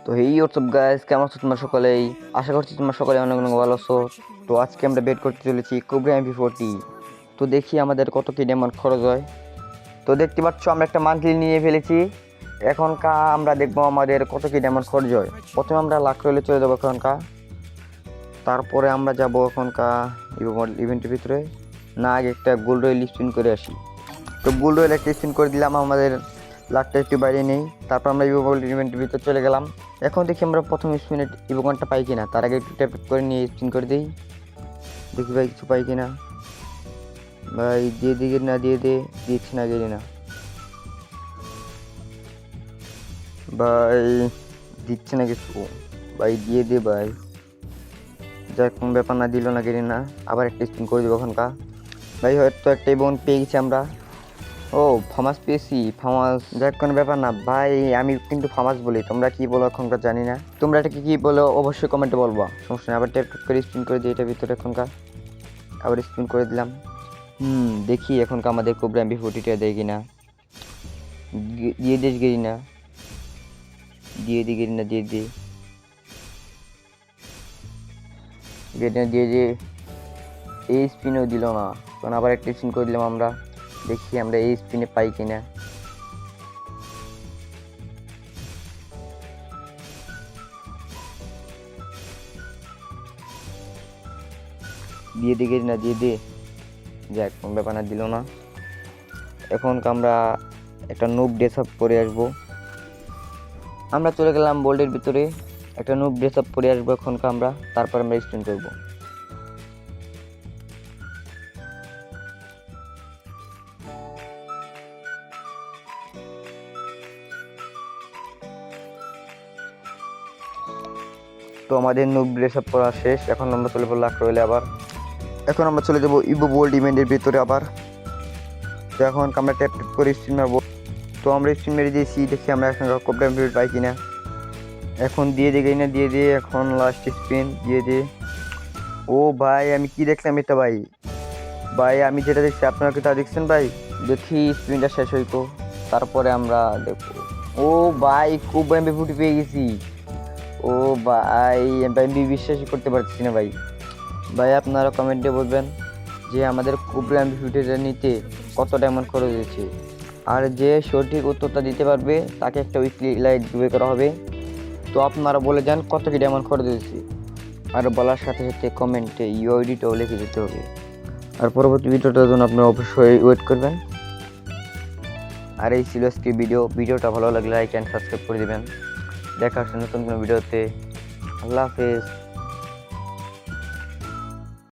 তো এই WhatsApp guys, কেমন আছো তোমরা সকলেই? আশা করছি তোমরা সকলে অনেক অনেক ভালো আছো। তো আজকে আমরা বেট করতে চলেছি কোবরা MP40। তো দেখি আমাদের কত কি ডায়মন্ড খরচ হয়। তো দেখতে পাচ্ছ আমরা একটা মান্থলি নিয়ে ফেলেছি। আমরা দেখবো আমাদের কত কি ডায়মন্ড খরচ হয়। প্রথমে আমরা লাখ রয়েলে চলে যাবো তারপরে আমরা যাবো ইভেন্টের ভিতরে। না, আগে একটা গোল্ড রয়েল স্পিন করে আসি। তো গোল্ড রয়েল একটা স্পিন করে দিলাম, আমাদের লাখটা একটু বাইরে নেই। তারপর আমরা ইভেন্টের ভিতরে চলে গেলাম। এখন দেখি আমরা প্রথম স্পিনে ইভোকনটা পাই কিনা, তার আগে একটু ট্যাপ করে নিয়ে স্পিন করে দিই। দেখি ভাই কিছু পাই কিনা। ভাই দিয়ে দিকে না, দিচ্ছি না, গেলি না ভাই, দিচ্ছে না কিছু। ভাই দিয়ে দে ভাই। যাই কোন ব্যাপার না, দিল না, গেলি না। আবার একটা স্পিন করে দেবো ওখানকার। ভাই হয়তো একটা ইভোকন পেয়ে গেছি আমরা। ও ফামাস পেয়েছি, ফামাস। যাক কোনো ব্যাপার না ভাই, আমি কিন্তু ফামাস বলি, তোমরা কি বলো এখনকার জানি না। তোমরা এটাকে কি বলো অবশ্যই কমেন্টে বলবা, সমস্যা নেই। আবার ট্যাপ করে স্পিন করে দিই এটার ভিতরে এখনকার। আবার স্পিন করে দিলাম। দেখি এখনকার আমাদের কোবরা MP40টা দেয় কিনা। দিয়ে দিস গেলি না, দিয়ে দি গেলি না, দিয়ে দি গেলি না, দিয়ে দিয়ে এই স্পিনও দিল না। তখন আবার একটা স্পিন করে দিলাম আমরা। দেখি আমরা এই স্পিনে পাই কিনা। দিয়ে দি গেলি না, দিয়ে দে। যাক কোন ব্যাপার না, দিল না। এখন আমরা একটা নুব ড্রেস আপ পরে আসবো। আমরা চলে গেলাম বোল্ডের ভিতরে, একটা নুব ড্রেস আপ পরে আসবো এখনকার আমরা। তারপর আমরা স্পিন করবো। তো আমাদের নুব ড্রেস আপ পরা শেষ। এখন আমরা চলে যাবো লাখ রয়েলে আবার। এখন আমরা চলে যাবো ইভো বোল্ড ইভেন্টের ভিতরে আবার। তো এখন আমরা ট্যাপ ট্যাপ করে স্পিন মারবো। তো আমরা স্পিন মেরে দিয়েছি, দেখি আমরা এখন কোবরা MP40 পাই কিনা। এখন দিয়ে দিই না, দিয়ে দিয়ে এখন লাস্ট স্পিন দিয়ে দিয়ে। ও ভাই, আমি কি দেখলাম এটা ভাই? ভাই আমি যেটা দেখছি আপনারা কি তা দেখছেন ভাই? দেখি স্পিনটা শেষ হইতো, তারপরে আমরা দেখবো। ও ভাই, খুব MP40 পেয়ে গেছি। ও ভাই, আমি বিশ্বাসই করতে পারছি না ভাই। ভাই আপনারা কমেন্টে বলবেন যে আমাদের কোবরা MP40টা নিতে কত ডায়মন্ড খরচ হয়েছে। আর যে সঠিক উত্তরটা দিতে পারবে তাকে একটা উইকলি লাইক গিভ করা হবে। তো আপনারা বলে যান কত কি ডায়মন্ড খরচ হয়েছে। আর বলার সাথে সাথে কমেন্টে ইউআইডিটাও লিখে দিতে হবে। আর পরবর্তী ভিডিওটার জন্য আপনারা অবশ্যই ওয়েট করবেন। আর এই ছিল আজকে ভিডিওটা ভালো লাগলে লাইক অ্যান্ড সাবস্ক্রাইব করে দেবেন। দেখা হচ্ছে নতুন কোনো ভিডিওতে। আল্লাহ হাফেজ।